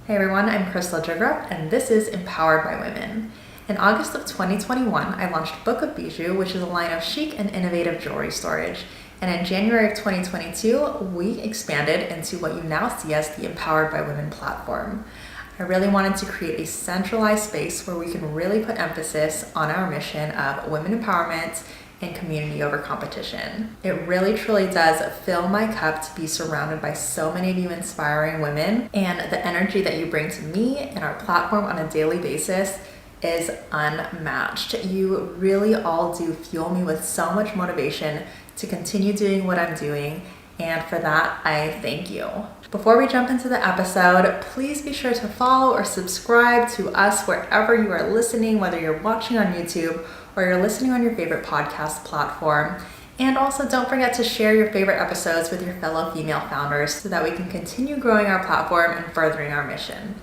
Hey everyone, I'm Crystal Jigrup, and this is Empowered by Women. In August of 2021, I launched Book of Bijou, which is a line of chic and innovative jewelry storage. And in January of 2022, we expanded into what you now see as the Empowered by Women platform. I really wanted to create a centralized space where we can really put emphasis on our mission of women empowerment and community over competition. It really truly does fill my cup to be surrounded by so many of you inspiring women, and the energy that you bring to me and our platform on a daily basis is unmatched. You really all do fuel me with so much motivation to continue doing what I'm doing, and for that, I thank you. Before we jump into the episode, please be sure to follow or subscribe to us wherever you are listening, whether you're watching on YouTube or you're listening on your favorite podcast platform. And also don't forget to share your favorite episodes with your fellow female founders so that we can continue growing our platform and furthering our mission.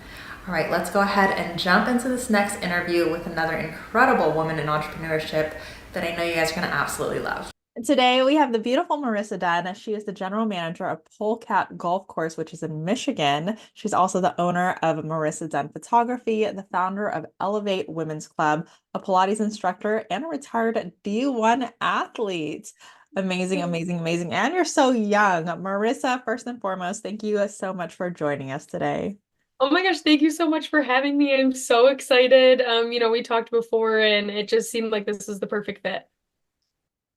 All right, let's go ahead and jump into this next interview with another incredible woman in entrepreneurship that I know you guys are going to absolutely love. Today, we have the beautiful Marissa Dunn. She is the general manager of Polecat Golf Course, which is in Michigan. She's also the owner of Marissa Dunn Photography, the founder of Elevate Women's Club, a Pilates instructor, and a retired D1 athlete. Amazing, amazing, amazing. And you're so young. Marissa, first and foremost, thank you so much for joining us today. Oh my gosh, thank you so much for having me. I'm so excited. We talked before and it just seemed like this was the perfect fit.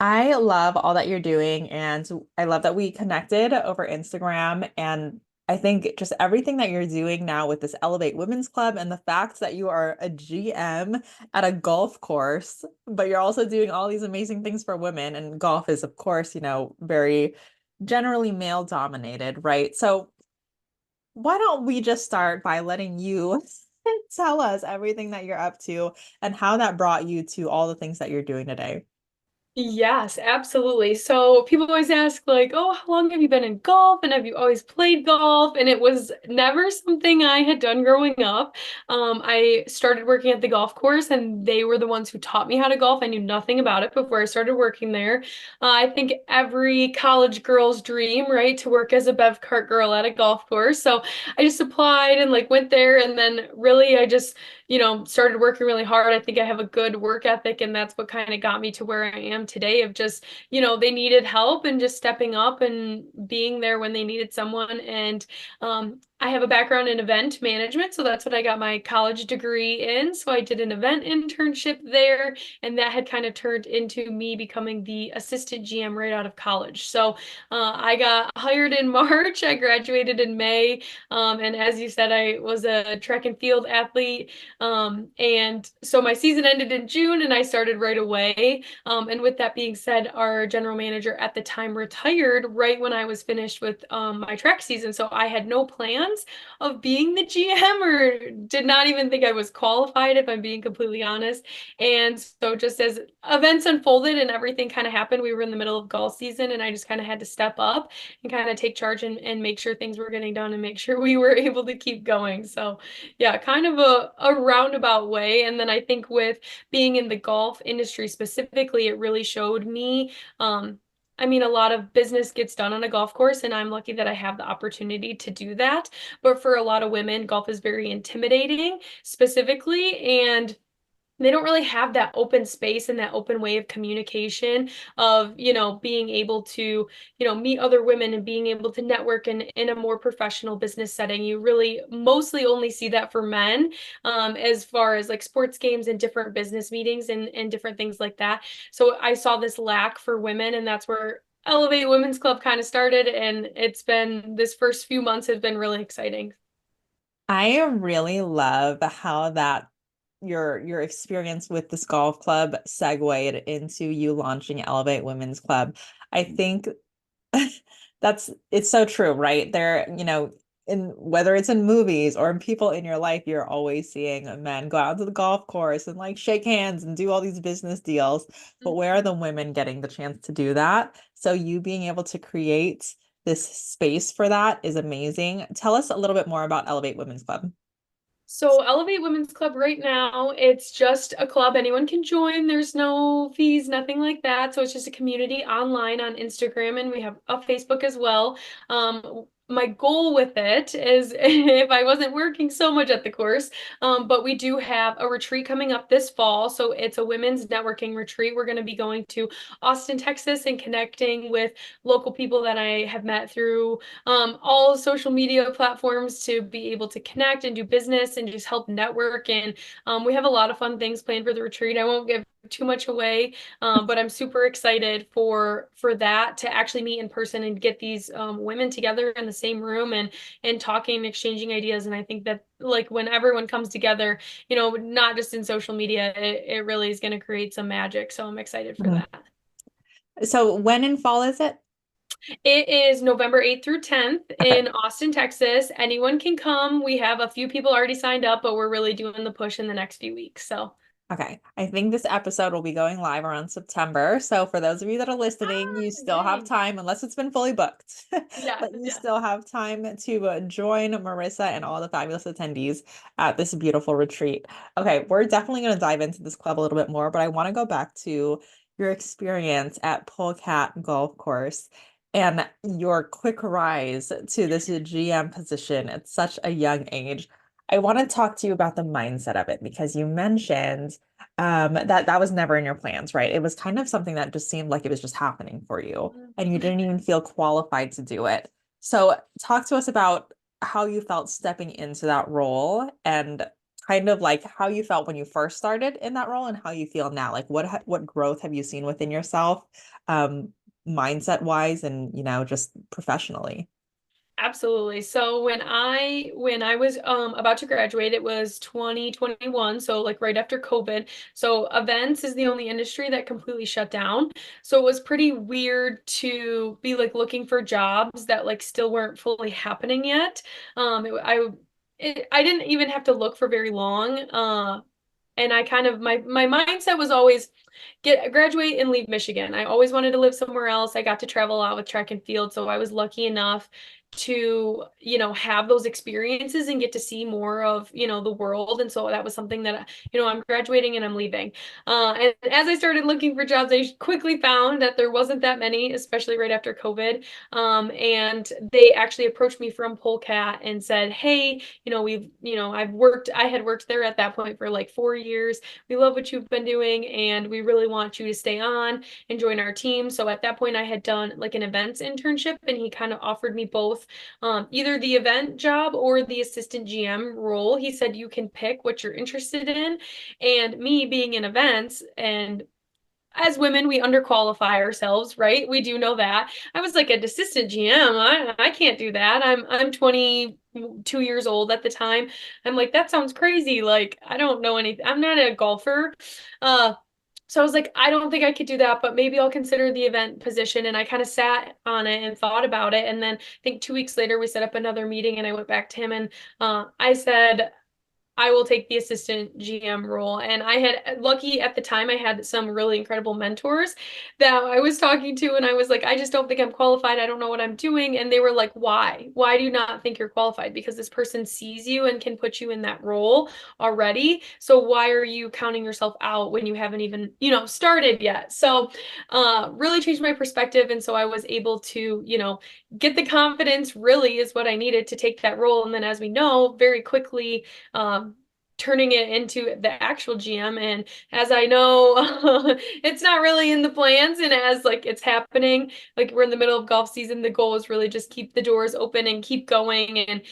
I love all that you're doing, and I love that we connected over Instagram. And I think just everything that you're doing now with this Elevate Women's Club and the fact that you are a GM at a golf course, but you're also doing all these amazing things for women. And golf is, of course, very generally male dominated, right? So why don't we just start by letting you tell us everything that you're up to and how that brought you to all the things that you're doing today? Yes, absolutely. So people always ask like, "Oh, how long have you been in golf? And have you always played golf?" And it was never something I had done growing up. I started working at the golf course and they were the ones who taught me how to golf. I knew nothing about it before I started working there. I think every college girl's dream, right, to work as a bev cart girl at a golf course. So I just applied and like went there and then really I just started working really hard. I think I have a good work ethic, and that's what kind of got me to where I am today of just, they needed help and just stepping up and being there when they needed someone. And I have a background in event management, so that's what I got my college degree in. So I did an event internship there, and that had kind of turned into me becoming the assistant GM right out of college. So I got hired in March. I graduated in May. And as you said, I was a track and field athlete. And so my season ended in June and I started right away. And with that being said, our general manager at the time retired right when I was finished with my track season. So I had no plans of being the GM or did not even think I was qualified, if I'm being completely honest. And so just as events unfolded and everything kind of happened, we were in the middle of golf season and I just kind of had to step up and kind of take charge and make sure things were getting done and make sure we were able to keep going. So yeah, kind of a roundabout way. And then I think with being in the golf industry specifically, it really showed me. A lot of business gets done on a golf course, and I'm lucky that I have the opportunity to do that. But for a lot of women, golf is very intimidating, specifically. And they don't really have that open space and that open way of communication of being able to meet other women and being able to network in a more professional business setting. You really mostly only see that for men, as far as like sports games and different business meetings and different things like that. So I saw this lack for women, and that's where Elevate Women's Club kind of started, and it's been this first few months has been really exciting. I really love how that your experience with this golf club segued into you launching Elevate Women's Club. I think it's so true, right? In whether it's in movies or in people in your life, you're always seeing men go out to the golf course and like shake hands and do all these business deals. But where are the women getting the chance to do that? So you being able to create this space for that is amazing. Tell us a little bit more about Elevate Women's Club. So Elevate Women's Club right now, it's just a club anyone can join. There's no fees, nothing like that. So it's just a community online on Instagram, and we have a Facebook as well. my goal with it is if I wasn't working so much at the course, but we do have a retreat coming up this fall. So it's a women's networking retreat. We're going to be going to Austin, Texas, and connecting with local people that I have met through all social media platforms to be able to connect and do business and just help network. And we have a lot of fun things planned for the retreat. I won't give too much away, but I'm super excited for that to actually meet in person and get these women together in the same room and talking and exchanging ideas. And I think that like when everyone comes together, not just in social media, it really is going to create some magic. So I'm excited for Mhm. that. So when in fall is it? It is November 8th through 10th Okay. in Austin, Texas. Anyone can come. We have a few people already signed up, but we're really doing the push in the next few weeks. So, Okay. I think this episode will be going live around September. So for those of you that are listening, you still have yay. time, unless it's been fully booked, Yes, but you yes. still have time to join Marissa and all the fabulous attendees at this beautiful retreat. Okay, we're definitely going to dive into this club a little bit more, but I want to go back to your experience at Polecat Golf Course and your quick rise to this GM position at such a young age. I want to talk to you about the mindset of it because you mentioned that was never in your plans, right? It was kind of something that just seemed like it was just happening for you, and you didn't even feel qualified to do it. So, talk to us about how you felt stepping into that role and kind of like how you felt when you first started in that role and how you feel now. Like what growth have you seen within yourself, mindset wise and just professionally? Absolutely. So when I was about to graduate, it was 2021, so like right after COVID. So events is the only industry that completely shut down. So it was pretty weird to be like looking for jobs that like still weren't fully happening yet. I didn't even have to look for very long. And I kind of my mindset was always graduate and leave Michigan. I always wanted to live somewhere else. I got to travel a lot with track and field, so I was lucky enough to, have those experiences and get to see more of, the world. And so that was something that, I'm graduating and I'm leaving. And as I started looking for jobs, I quickly found that there wasn't that many, especially right after COVID. And they actually approached me from Polecat and said, "Hey, I had worked there at that point for like 4 years. We love what you've been doing and we really want you to stay on and join our team." So at that point I had done like an events internship and he kind of offered me both, either the event job or the assistant GM role. He said you can pick what you're interested in, and me being in events, and as women, we underqualify ourselves, right? We do know that. I was like an assistant GM. I can't do that. I'm 22 years old at the time. I'm like, that sounds crazy. Like, I don't know anything. I'm not a golfer. Uh, so I was like, I don't think I could do that, but maybe I'll consider the event position. And I kind of sat on it and thought about it. And then I think 2 weeks later, we set up another meeting and I went back to him and I said, I will take the assistant GM role. And I had lucky at the time, I had some really incredible mentors that I was talking to, and I was like, I just don't think I'm qualified. I don't know what I'm doing. And they were like, why? Why do you not think you're qualified? Because this person sees you and can put you in that role already. So why are you counting yourself out when you haven't even, started yet? So really changed my perspective. And so I was able to, get the confidence really is what I needed to take that role. And then as we know, very quickly, turning it into the actual GM. And as I know, it's not really in the plans. And as like it's happening, like we're in the middle of golf season, the goal is really just keep the doors open and keep going and,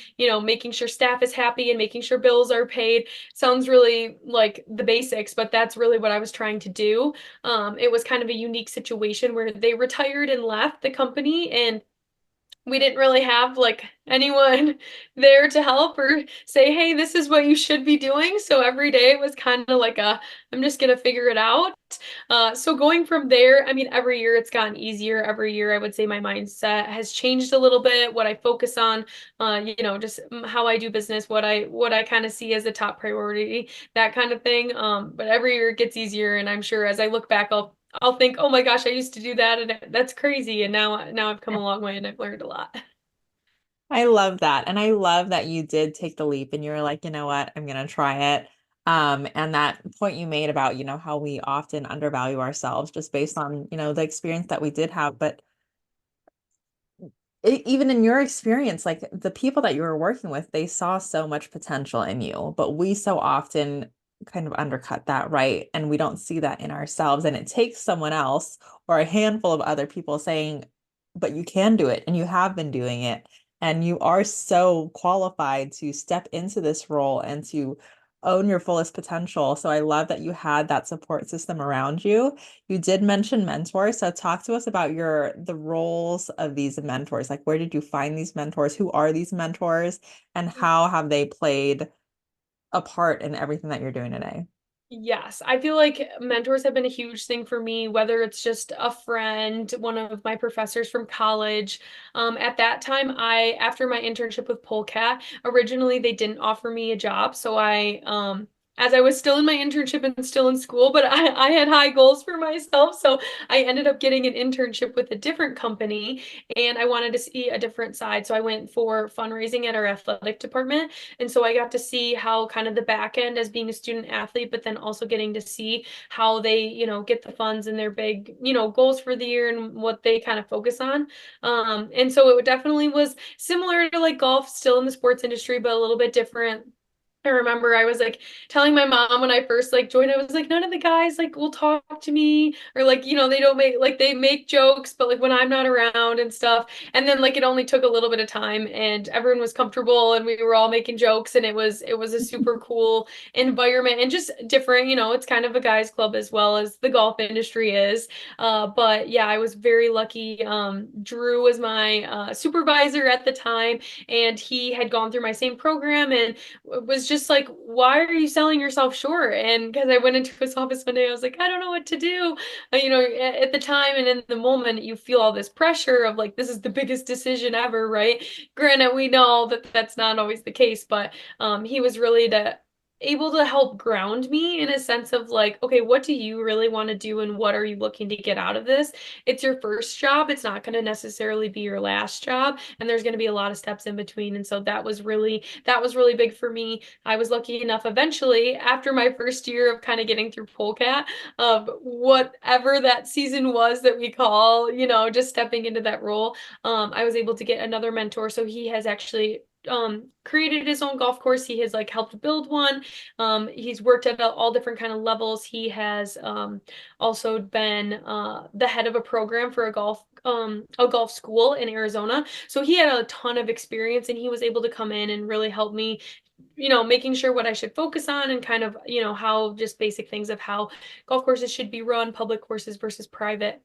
making sure staff is happy and making sure bills are paid. Sounds really like the basics, but that's really what I was trying to do. It was kind of a unique situation where they retired and left the company, and we didn't really have like anyone there to help or say, hey, this is what you should be doing. So every day it was kind of like I'm just gonna figure it out. So going from there, I mean, every year it's gotten easier. Every year I would say my mindset has changed a little bit, what I focus on, just how I do business, what I kind of see as a top priority, that kind of thing. But every year it gets easier, and I'm sure as I look back, I'll think, oh my gosh, I used to do that, and that's crazy. And now I've come a long way, and I've learned a lot. I love that. And I love that you did take the leap and you were like, you know what, I'm gonna try it. And that point you made about, how we often undervalue ourselves just based on, the experience that we did have. But even in your experience, like the people that you were working with, they saw so much potential in you, but we so often kind of undercut that, right? And we don't see that in ourselves. And it takes someone else or a handful of other people saying, but you can do it and you have been doing it. And you are so qualified to step into this role and to own your fullest potential. So I love that you had that support system around you. You did mention mentors, so talk to us about the roles of these mentors. Like, where did you find these mentors? Who are these mentors? And how have they played a part in everything that you're doing today? Yes, I feel like mentors have been a huge thing for me, whether it's just a friend, one of my professors from college. At that time, after my internship with Polecat, originally they didn't offer me a job. So as I was still in my internship and still in school, but I had high goals for myself. So I ended up getting an internship with a different company and I wanted to see a different side. So I went for fundraising at our athletic department. And so I got to see how kind of the back end as being a student athlete, but then also getting to see how they, get the funds and their big, goals for the year and what they kind of focus on. And so it definitely was similar to like golf, still in the sports industry, but a little bit different. I remember I was like telling my mom when I first like joined, I was like, none of the guys like will talk to me or like, they don't make like they make jokes, but like when I'm not around and stuff. And then like it only took a little bit of time and everyone was comfortable and we were all making jokes and it was a super cool environment and just different, it's kind of a guys club as well as the golf industry is. But yeah, I was very lucky. Drew was my supervisor at the time and he had gone through my same program and was just like, why are you selling yourself short? And because I went into his office one day, I was like, I don't know what to do. At the time and in the moment, you feel all this pressure of like, this is the biggest decision ever, right? Granted, we know that that's not always the case, but he was really able to help ground me in a sense of like, okay, what do you really want to do and what are you looking to get out of this? It's your first job. It's not going to necessarily be your last job, and there's going to be a lot of steps in between. And so that was really big for me. I was lucky enough eventually after my first year of kind of getting through Polecat of whatever that season was that we call, just stepping into that role. I was able to get another mentor. So he has actually created his own golf course. He has like helped build one. He's worked at all different kind of levels. He has also been the head of a program for a golf school in Arizona. So he had a ton of experience and he was able to come in and really help me, making sure what I should focus on and kind of, how just basic things of how golf courses should be run, public courses versus private,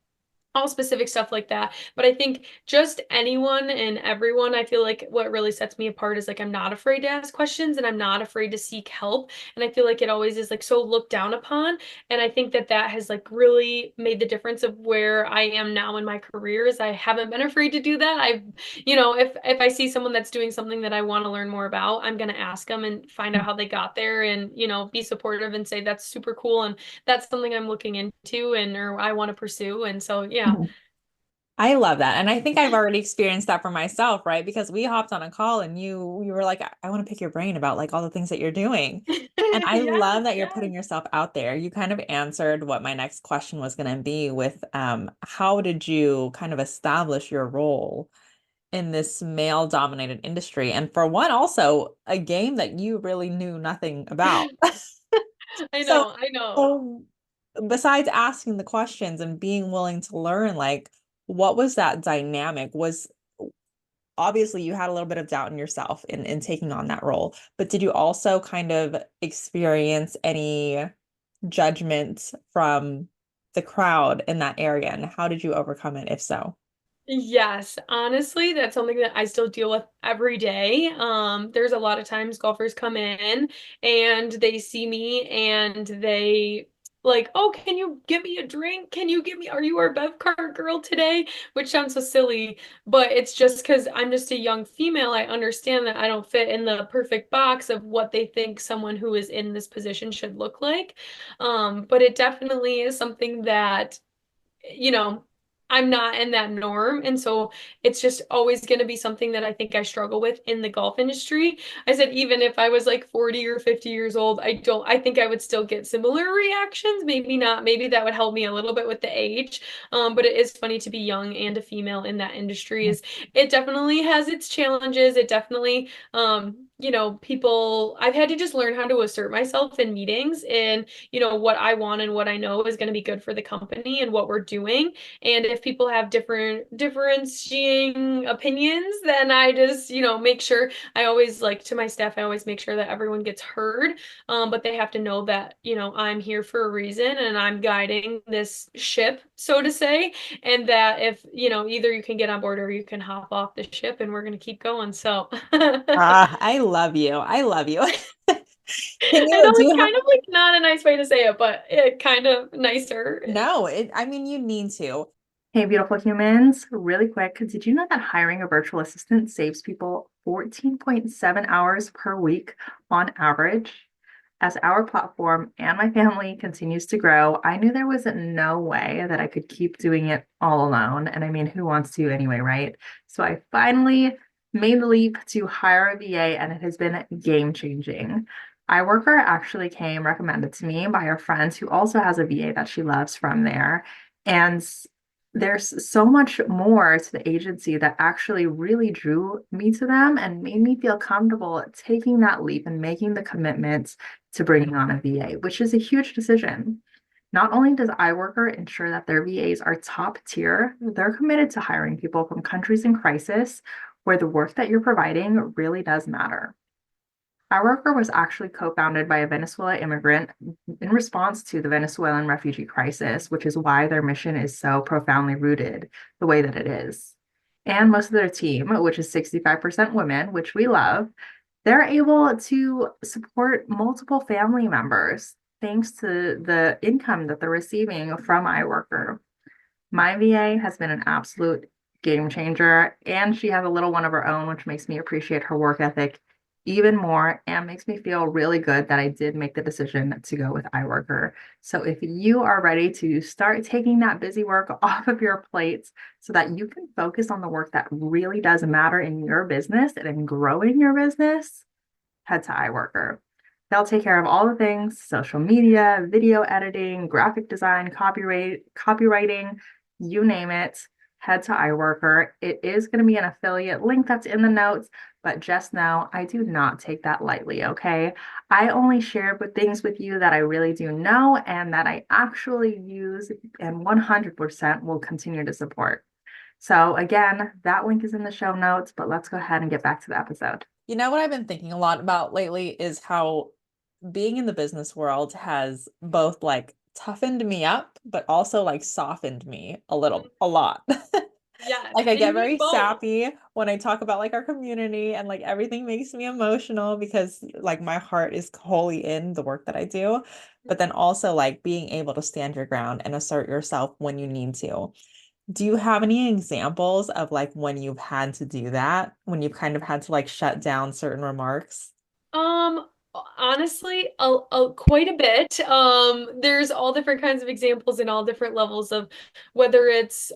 all specific stuff like that. But I think just anyone and everyone, I feel like what really sets me apart is like I'm not afraid to ask questions and I'm not afraid to seek help. And I feel like it always is like so looked down upon. And I think that that has like really made the difference of where I am now in my career is I haven't been afraid to do that. If I see someone that's doing something that I want to learn more about, I'm going to ask them and find out how they got there and, be supportive and say that's super cool and that's something I'm looking into and or I want to pursue. And so yeah. Mhm. I love that. And I think I've already experienced that for myself, right? Because we hopped on a call and you were like, I want to pick your brain about like all the things that you're doing. And I Yes, love that you're yes. putting yourself out there. You kind of answered what my next question was going to be with how did you kind of establish your role in this male dominated industry? And for one, also a game that you really knew nothing about. I So, know, I know. so besides asking the questions and being willing to learn, like what was that dynamic? Was obviously you had a little bit of doubt in yourself in taking on that role, but did you also kind of experience any judgment from the crowd in that area? And how did you overcome it, if so? Yes, honestly, that's something that I still deal with every day. There's a lot of times golfers come in and they see me and they like, oh, can you give me a drink? Are you our Bev cart girl today? Which sounds so silly, but it's just because I'm just a young female. I understand that I don't fit in the perfect box of what they think someone who is in this position should look like. But it definitely is something that, you know, I'm not in that norm. And so it's just always going to be something that I think I struggle with in the golf industry. I said, even if I was like 40 or 50 years old, I think I would still get similar reactions. Maybe not. Maybe that would help me a little bit with the age. But it is funny to be young and a female in that industry. Is it definitely has its challenges. It definitely, people, I've had to just learn how to assert myself in meetings and, what I want and what I know is going to be good for the company and what we're doing. And if people have differentiating opinions, then I just, make sure I always like to my staff, I always make sure that everyone gets heard. But they have to know that, I'm here for a reason and I'm guiding this ship, so to say. And that if, either you can get on board or you can hop off the ship and we're going to keep going. So I love you. I love you. I know Do it's you have, kind of like not a nice way to say it, but it kind of nicer. no, I mean, you need to. Hey, beautiful humans, really quick, did you know that hiring a virtual assistant saves people 14.7 hours per week on average? As our platform and my family continues to grow, I knew there was no way that I could keep doing it all alone. And I mean, who wants to anyway, right? So I finally made the leap to hire a VA, and it has been game changing. iWorker actually came recommended to me by a friend who also has a VA that she loves from there. And there's so much more to the agency that actually really drew me to them and made me feel comfortable taking that leap and making the commitment to bringing on a VA, which is a huge decision. Not only does iWorker ensure that their VAs are top tier, they're committed to hiring people from countries in crisis where the work that you're providing really does matter. iWorker was actually co-founded by a Venezuelan immigrant in response to the Venezuelan refugee crisis, which is why their mission is so profoundly rooted the way that it is. And most of their team, which is 65% women, which we love, they're able to support multiple family members thanks to the income that they're receiving from iWorker. My VA has been an absolute game changer, and she has a little one of her own, which makes me appreciate her work ethic even more and makes me feel really good that I did make the decision to go with iWorker. So if you are ready to start taking that busy work off of your plates so that you can focus on the work that really does matter in your business and in growing your business, head to iWorker. They'll take care of all the things: social media, video editing, graphic design, copywriting, you name it. Head to iWorker. It is going to be an affiliate link that's in the notes, but just know I do not take that lightly, okay? I only share things with you that I really do know and that I actually use and 100% will continue to support. So again, that link is in the show notes, but let's go ahead and get back to the episode. You know what I've been thinking a lot about lately is how being in the business world has both like toughened me up, but also like softened me a lot. Yes, Like I and you get need very both. sappy when I talk about like our community and like everything makes me emotional because like my heart is wholly in the work that I do. But then also like being able to stand your ground and assert yourself when you need to. Do you have any examples of like when you've had to do that, when you've kind of had to like shut down certain remarks? Um, Honestly, quite a bit. There's all different kinds of examples and all different levels of whether it's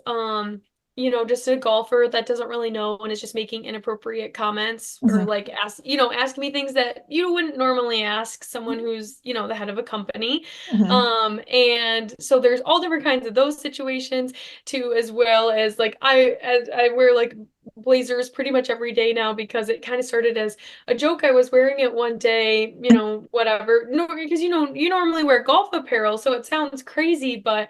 just a golfer that doesn't really know and is just making inappropriate comments or Mhm. like asking me things that you wouldn't normally ask someone who's, the head of a company. Mhm. And so there's all different kinds of those situations too, as well as like I wear like blazers pretty much every day now because it kind of started as a joke. I was wearing it one day, whatever. No, because you normally wear golf apparel, so it sounds crazy, but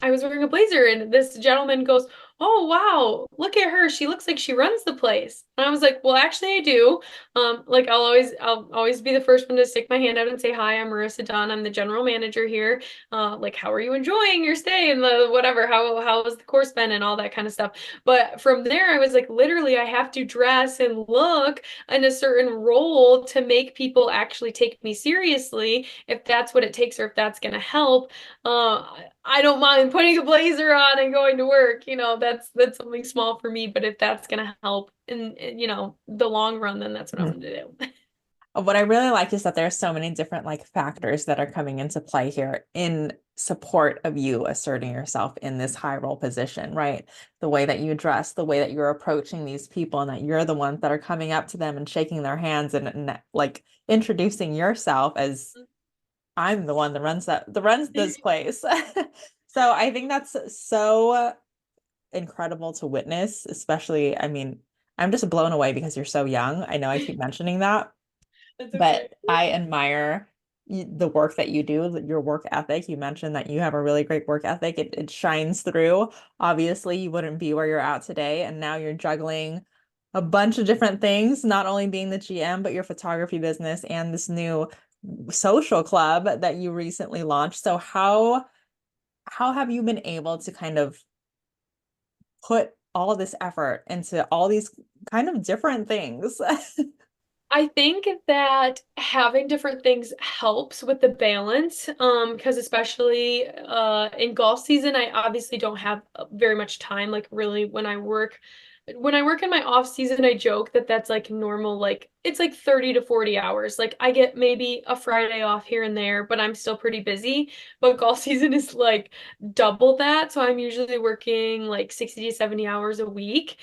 I was wearing a blazer and this gentleman goes, "Oh wow, look at her. She looks like she runs the place." And I was like, "Well, actually I do. Like I'll always be the first one to stick my hand out and say, 'Hi, I'm Marissa Dunn. I'm the general manager here. Like how are you enjoying your stay and the whatever, how has the course been and all that kind of stuff.'" But from there I was like, literally I have to dress and look in a certain role to make people actually take me seriously if that's what it takes or if that's going to help. I don't mind putting a blazer on and going to work. That's something small for me, but if that's going to help in the long run, then that's what I'm Mhm. going to do. What I really like is that there are so many different like factors that are coming into play here in support of you asserting yourself in this high role position, right? The way that you dress, the way that you're approaching these people, and that you're the ones that are coming up to them and shaking their hands and like introducing yourself as I'm the one that runs this place. So I think that's so incredible to witness, especially, I mean, I'm just blown away because you're so young. I know I keep mentioning that, That's okay. but I admire the work that you do, your work ethic. You mentioned that you have a really great work ethic. It shines through. Obviously, you wouldn't be where you're at today, and now you're juggling a bunch of different things, not only being the GM, but your photography business and this new social club that you recently launched. So how have you been able to kind of put all this effort into all these kind of different things? I think that having different things helps with the balance. Because especially in golf season, I obviously don't have very much time. Like really, when I work in my off season, I joke that that's like normal, like it's like 30 to 40 hours. Like I get maybe a Friday off here and there, but I'm still pretty busy. But golf season is like double that. So I'm usually working like 60 to 70 hours a week.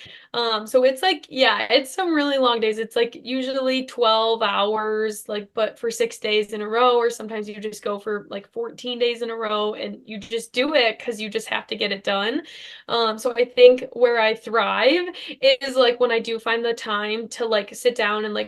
So it's like, yeah, it's some really long days. It's like usually 12 hours, like, but for 6 days in a row, or sometimes you just go for like 14 days in a row and you just do it because you just have to get it done. So I think where I thrive is like when I do find the time to like sit down and like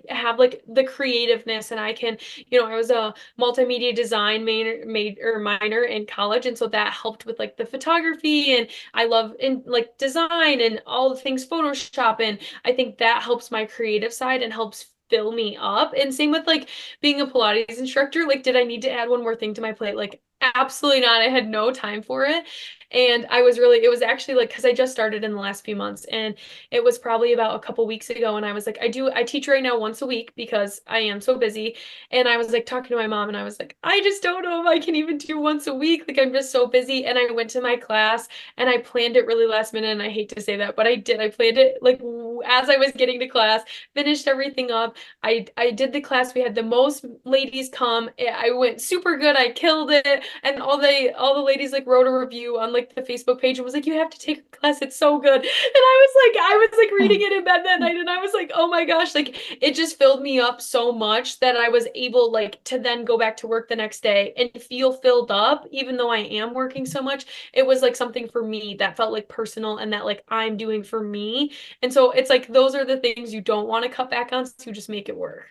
have like the creativeness, and I can, I was a multimedia design minor in college, and so that helped with like the photography, and I love in like design and all the things Photoshop, and I think that helps my creative side and helps fill me up. And same with like being a Pilates instructor. Like, did I need to add one more thing to my plate? Like, absolutely not. I had no time for it. And it was actually like, because I just started in the last few months, and it was probably about a couple weeks ago. And I was like, I teach right now once a week because I am so busy. And I was like talking to my mom, and I was like, I just don't know if I can even do once a week. Like, I'm just so busy. And I went to my class and I planned it really last minute. And I hate to say that, but I did. I planned it like as I was getting to class, finished everything up. I did the class. We had the most ladies come. I went super good. I killed it. And all the ladies like wrote a review on like the Facebook page and was like, you have to take a class. It's so good. And I was like reading it in bed that night, and I was like, oh my gosh, like it just filled me up so much that I was able like to then go back to work the next day and feel filled up, even though I am working so much. It was like something for me that felt like personal and that like I'm doing for me. And so it's like those are the things you don't want to cut back on, so just make it work.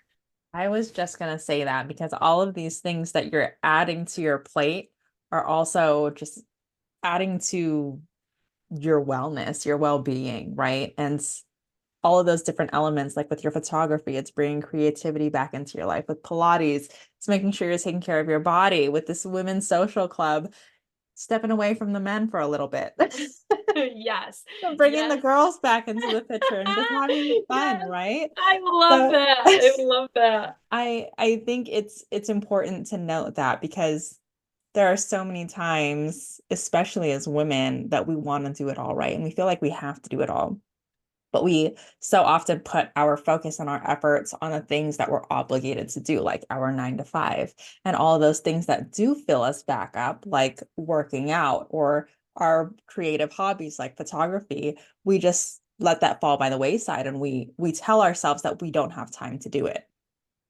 I was just gonna say that because all of these things that you're adding to your plate are also just adding to your wellness, your well-being, right? And all of those different elements, like with your photography, it's bringing creativity back into your life. With Pilates, it's making sure you're taking care of your body. With this women's social club, stepping away from the men for a little bit. Yes. Bringing the Yes. girls back into the picture and just having fun, Yes. right? I love So that. I love that. I think it's important to note that because there are so many times, especially as women, that we want to do it all right and we feel like we have to do it all. But we so often put our focus and our efforts on the things that we're obligated to do, like our 9 to 5, and all of those things that do fill us back up, like working out or our creative hobbies like photography. We just let that fall by the wayside and we tell ourselves that we don't have time to do it.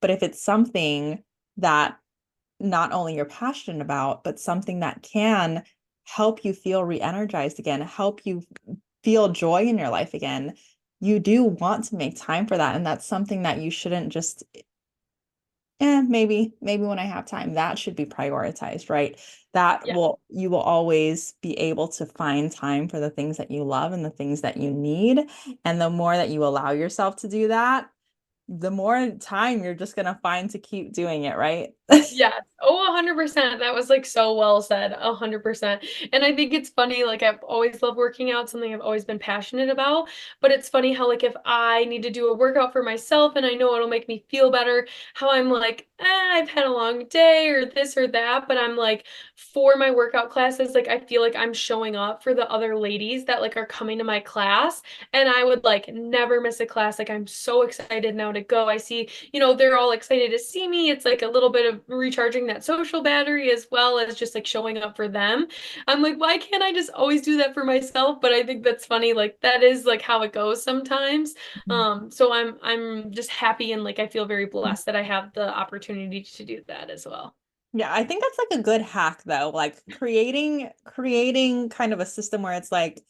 But if it's something that not only you're passionate about, but something that can help you feel re-energized again, help you feel joy in your life again, you do want to make time for that. And that's something that you shouldn't just, maybe when I have time, that should be prioritized, right? That Yeah. you will always be able to find time for the things that you love and the things that you need. And the more that you allow yourself to do that, the more time you're just gonna find to keep doing it, right? Yes. Oh, 100%. That was like so well said. 100%. And I think it's funny, like I've always loved working out, something I've always been passionate about. But it's funny how like if I need to do a workout for myself and I know it'll make me feel better, how I'm like, I've had a long day or this or that. But I'm like, for my workout classes, like I feel like I'm showing up for the other ladies that like are coming to my class. And I would like never miss a class. Like I'm so excited now to go. I see, they're all excited to see me. It's like a little bit of recharging that social battery as well as just like showing up for them. I'm like, why can't I just always do that for myself? But I think that's funny. Like that is like how it goes sometimes. So I'm just happy and like I feel very blessed that I have the opportunity to do that as well. Yeah, I think that's like a good hack though, like creating kind of a system where it's like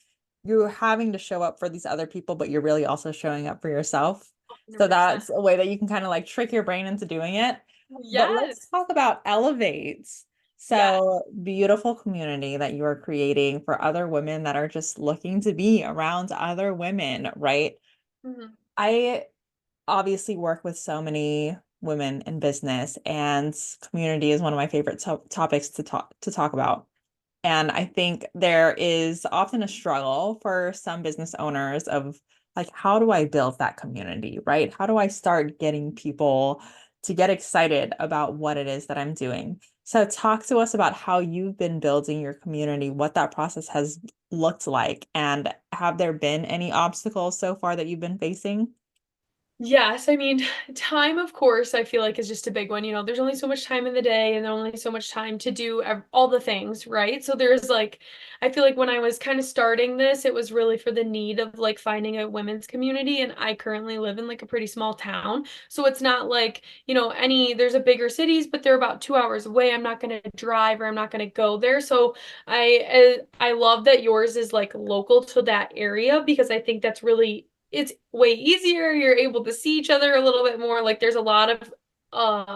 you're having to show up for these other people, but you're really also showing up for yourself. So 100%. that's a way that you can kind of like trick your brain into doing it. But let's Yes. talk about elevate. Yes. So beautiful community that you are creating for other women that are just looking to be around other women, right? Mhm. I obviously work with so many women in business, and community is one of my favorite topics to talk about. And I think there is often a struggle for some business owners of like, how do I build that community, right? How do I start getting people to get excited about what it is that I'm doing? So talk to us about how you've been building your community, what that process has looked like, and have there been any obstacles so far that you've been facing? Yes, I mean, time, of course, I feel like is just a big one. You know, there's only so much time in the day and only so much time to do all the things, right? So there's like, I feel like when I was kind of starting this, it was really for the need of like finding a women's community. And I currently live in like a pretty small town. So it's not like, there's a bigger cities, but they're about 2 hours away. I'm not going to drive or I'm not going to go there. So I love that yours is like local to that area because I think that's really it's way easier. You're able to see each other a little bit more. Like there's a lot of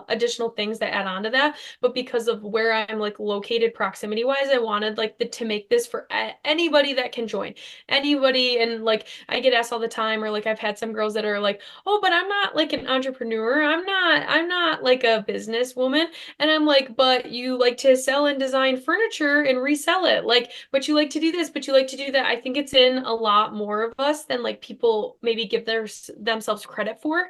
additional things that add on to that. But because of where I'm like located proximity wise, I wanted like to make this for anybody that can join. Anybody. And like I get asked all the time, or like I've had some girls that are like, oh, but I'm not like an entrepreneur. I'm not like a businesswoman. And I'm like, but you like to sell and design furniture and resell it. Like, but you like to do this, but you like to do that. I think it's in a lot more of us than like people maybe give themselves credit for.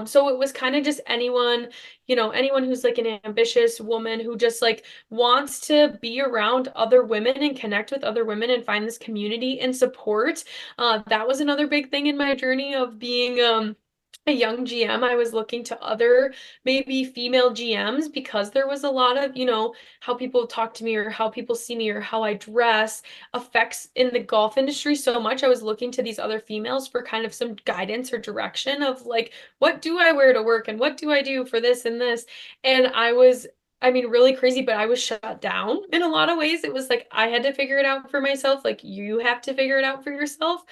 So it was kind of just anyone who's like an ambitious woman who just like wants to be around other women and connect with other women and find this community and support. That was another big thing in my journey of being a young GM. I was looking to other maybe female GMs because there was a lot of, how people talk to me or how people see me or how I dress affects in the golf industry so much. I was looking to these other females for kind of some guidance or direction of like, what do I wear to work and what do I do for this and this? And I mean, really crazy, but I was shut down in a lot of ways. It was like I had to figure it out for myself. Like you have to figure it out for yourself.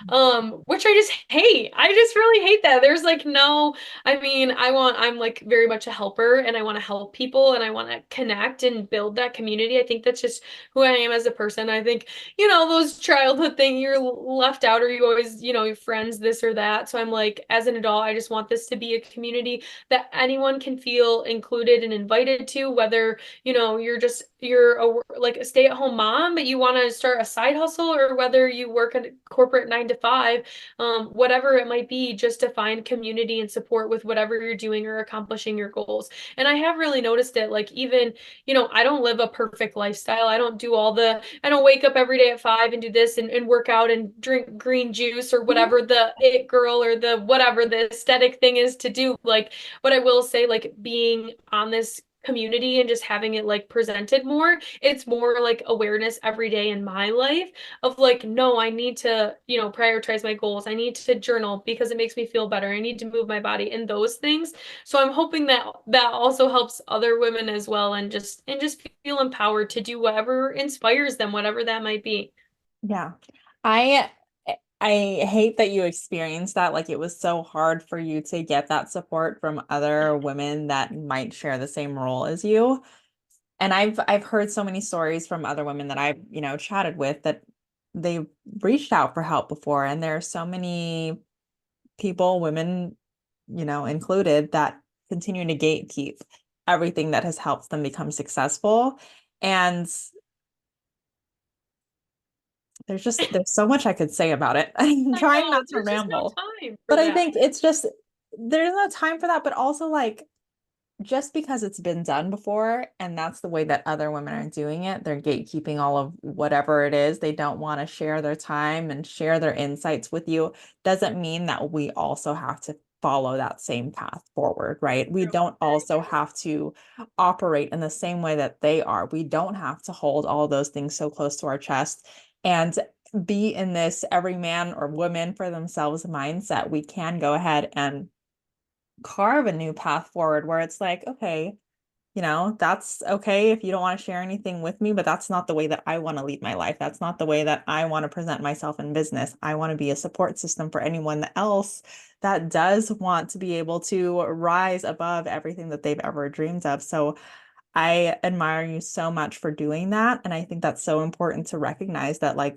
Which I just hate. I just really hate that. There's like no, I mean, I'm like very much a helper and I want to help people and I want to connect and build that community. I think that's just who I am as a person. I think, those childhood thing you're left out or you always, your friends, this or that. So I'm like, as an adult, I just want this to be a community that anyone can feel included and invited to, whether, like a stay-at-home mom, but you want to start a side hustle, or whether you work at a corporate 9 to 5, whatever it might be, just to find community and support with whatever you're doing or accomplishing your goals. And I have really noticed it, like even, I don't live a perfect lifestyle. I don't wake up every day at 5 and do this and work out and drink green juice or whatever the it girl or the whatever the aesthetic thing is to do. Like, but I will say, like being on this community and just having it like presented more, it's more like awareness every day in my life of like, no, I need to, prioritize my goals. I need to journal because it makes me feel better. I need to move my body and those things. So I'm hoping that that also helps other women as well and just feel empowered to do whatever inspires them, whatever that might be. Yeah. I I hate that you experienced that. Like it was so hard for you to get that support from other women that might share the same role as you. And I've heard so many stories from other women that I've, chatted with that they've reached out for help before. And there are so many people, women, included, that continue to gatekeep everything that has helped them become successful. And there's so much I could say about it. I'm I trying know not to there's just no ramble, time for but I that. think it's just there's no time for that, but also like just because it's been done before and that's the way that other women are doing it, they're gatekeeping all of whatever it is. They don't want to share their time and share their insights with you. Doesn't mean that we also have to follow that same path forward, right? We don't also have to operate in the same way that they are. We don't have to hold all those things so close to our chest and be in this every man or woman for themselves mindset. We can go ahead and carve a new path forward where it's like, okay, that's okay if you don't want to share anything with me, but that's not the way that I want to lead my life. That's not the way that I want to present myself in business. I want to be a support system for anyone else that does want to be able to rise above everything that they've ever dreamed of. So I admire you so much for doing that. And I think that's so important to recognize that, like,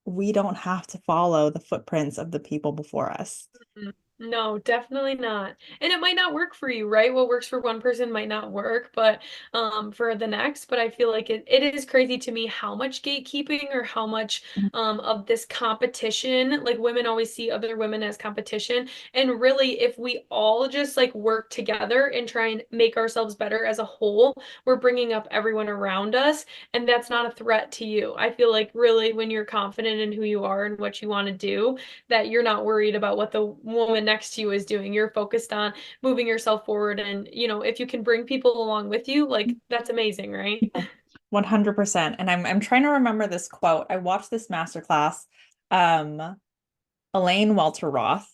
we don't have to follow the footprints of the people before us. Mhm. No, definitely not. And it might not work for you, right? What works for one person might not work, but for the next. But I feel like it is crazy to me how much gatekeeping or how much of this competition, like women always see other women as competition. And really, if we all just like work together and try and make ourselves better as a whole, we're bringing up everyone around us, and that's not a threat to you. I feel like really when you're confident in who you are and what you want to do, that you're not worried about what the woman next to you is doing. You're focused on moving yourself forward. And, if you can bring people along with you, like that's amazing, right? 100%. And I'm trying to remember this quote. I watched this masterclass. Elaine Welter Roth,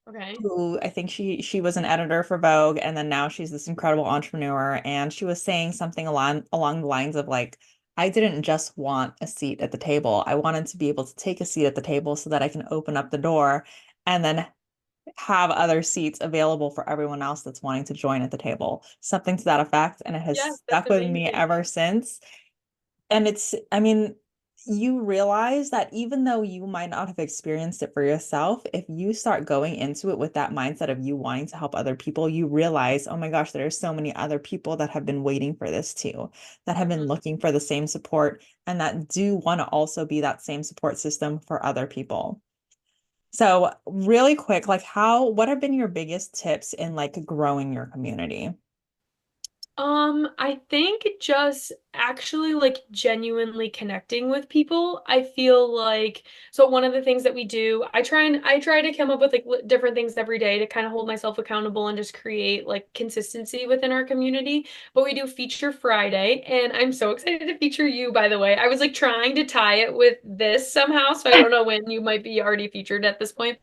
Okay. who I think she was an editor for Vogue, and then now she's this incredible entrepreneur. And she was saying something along the lines of like, I didn't just want a seat at the table. I wanted to be able to take a seat at the table so that I can open up the door and then have other seats available for everyone else that's wanting to join at the table. Something to that effect. And it has Yes, that's stuck with me amazing. ever since. And I mean, you realize that even though you might not have experienced it for yourself, if you start going into it with that mindset of you wanting to help other people, you realize, oh my gosh, there are so many other people that have been waiting for this too, that have been Mhm. looking for the same support and that do want to also be that same support system for other people. So really quick, like what have been your biggest tips in like growing your community? I think just actually like genuinely connecting with people. I feel like so one of the things that we do, I try to come up with like different things every day to kind of hold myself accountable and just create like consistency within our community. But we do feature Friday, and I'm so excited to feature you, by the way. I was like trying to tie it with this somehow, so I don't know when you might be already featured at this point,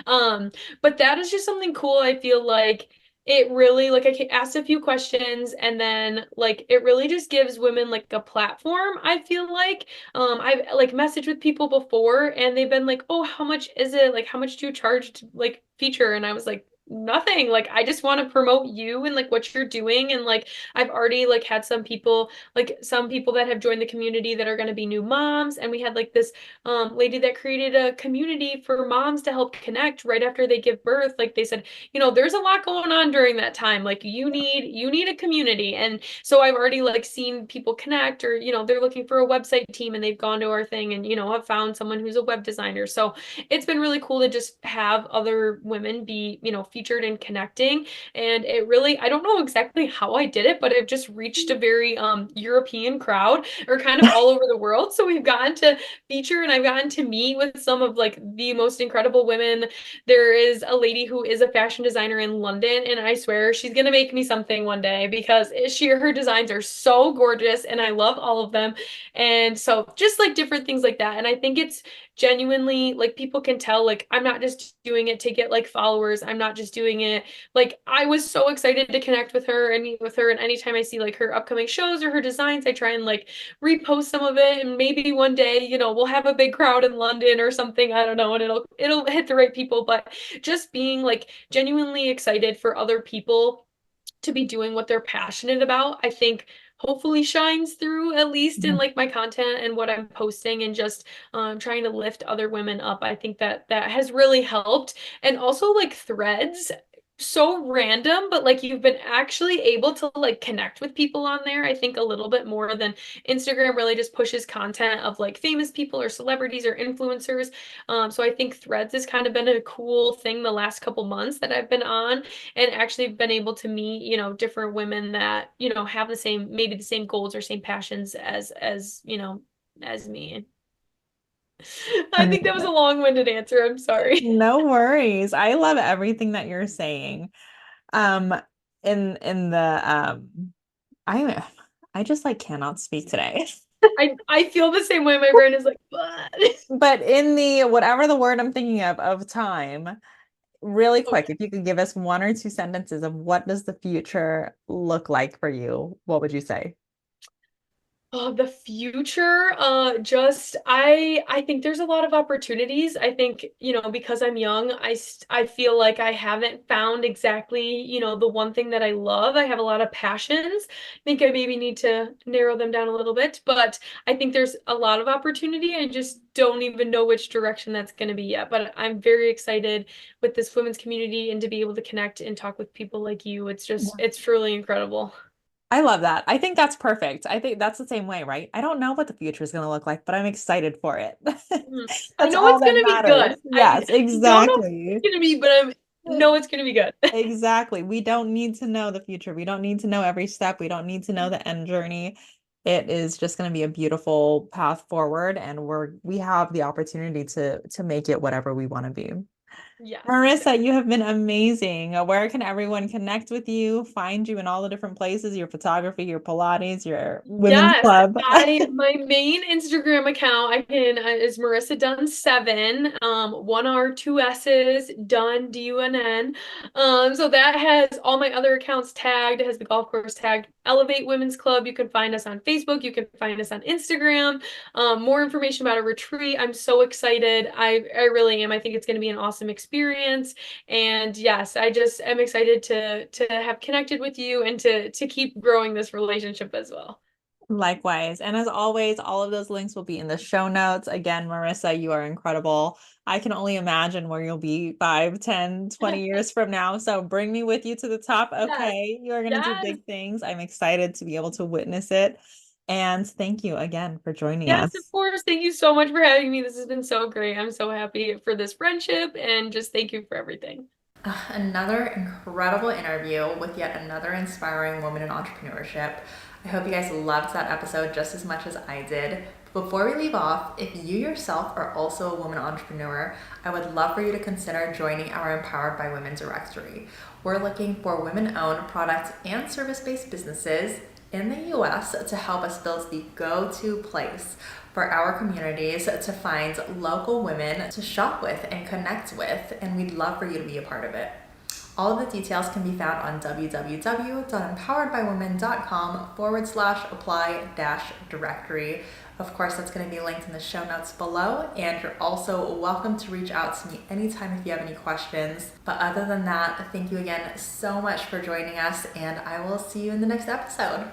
um but that is just something cool. I feel like it really like asked a few questions, and then like it really just gives women like a platform. I feel like I've like messaged with people before and they've been like, oh, how much is it, like how much do you charge to like feature? And I was like, nothing, like I just want to promote you and like what you're doing. And like I've already like had some people that have joined the community that are going to be new moms, and we had like this lady that created a community for moms to help connect right after they give birth. Like they said, there's a lot going on during that time. Like you need a community. And so I've already like seen people connect, or, they're looking for a website team and they've gone to our thing and, have found someone who's a web designer. So it's been really cool to just have other women be, featured and connecting. And it really, I don't know exactly how I did it, but I've just reached a very European crowd, or kind of all over the world. So we've gotten to feature, and I've gotten to meet with some of like the most incredible women. There is a lady who is a fashion designer in London, and I swear she's gonna make me something one day because her designs are so gorgeous and I love all of them. And so just like different things like that. And I think it's genuinely like people can tell like I'm not just doing it to get like followers. I'm not just doing it, like I was so excited to connect with her and meet with her, and anytime I see like her upcoming shows or her designs, I try and like repost some of it, and maybe one day, we'll have a big crowd in London or something. I don't know, and it'll hit the right people. But just being like genuinely excited for other people to be doing what they're passionate about, I think hopefully shines through at least in like my content and what I'm posting, and just trying to lift other women up. I think that has really helped. And also like threads, so random, but like you've been actually able to like connect with people on there. I think a little bit more than Instagram really just pushes content of like famous people or celebrities or influencers. So I think threads has kind of been a cool thing the last couple months that I've been on, and actually been able to meet, different women that, have maybe the same goals or same passions as me. I think that was a long-winded answer. I'm sorry. No worries. I love everything that you're saying. Um, in the I I just like cannot speak today. I feel the same way. My brain is like, what? But in the whatever the word I'm thinking of time, really quick, Okay. if you could give us one or two sentences of what does the future look like for you, what would you say? Oh, the future, just I think there's a lot of opportunities. I think, because I'm young, I feel like I haven't found exactly, the one thing that I love. I have a lot of passions. I think I maybe need to narrow them down a little bit, but I think there's a lot of opportunity. I just don't even know which direction that's going to be yet. But I'm very excited with this women's community and to be able to connect and talk with people like you. It's truly incredible. I love that. I think that's perfect. I think that's the same way, right? I don't know what the future is going to look like, but I'm excited for it. Mhm. I That's know all it's that gonna be matters. good. Yes, I don't know what exactly. it's gonna be, but I know it's gonna be good. Exactly. We don't need to know the future. We don't need to know every step. We don't need to know the end journey. It is just going to be a beautiful path forward, and we have the opportunity to make it whatever we want to be. Yes, Marissa, exactly. you have been amazing. Where can everyone connect with you, find you in all the different places, your photography, your Pilates, your women's Yes, club? I my main Instagram account I can is Marissa Dunn 7, one R, two S's, Dunn Dunn. So that has all my other accounts tagged. It has the golf course tagged. Elevate Women's Club. You can find us on Facebook. You can find us on Instagram. More information about a retreat. I'm so excited. I really am. I think it's going to be an awesome experience. And yes, I just am excited to have connected with you and to keep growing this relationship as well. Likewise. And as always, all of those links will be in the show notes. Again, Marissa, you are incredible. I can only imagine where you'll be 5, 10, 20 years from now. So bring me with you to the top. Yes. Okay. You are going to do Yes. big things. I'm excited to be able to witness it. And thank you again for joining Yes, of us. course. Thank you so much for having me. This has been so great. I'm so happy for this friendship and just thank you for everything. Another incredible interview with yet another inspiring woman in entrepreneurship. I hope you guys loved that episode just as much as I did. But before we leave off, if you yourself are also a woman entrepreneur, I would love for you to consider joining our Empowered by Women directory. We're looking for women-owned product and service-based businesses in the US to help us build the go-to place for our communities to find local women to shop with and connect with, and we'd love for you to be a part of it. All of the details can be found on www.empoweredbywomen.com/apply-directory. Of course, that's going to be linked in the show notes below, and you're also welcome to reach out to me anytime if you have any questions. But other than that, thank you again so much for joining us, and I will see you in the next episode.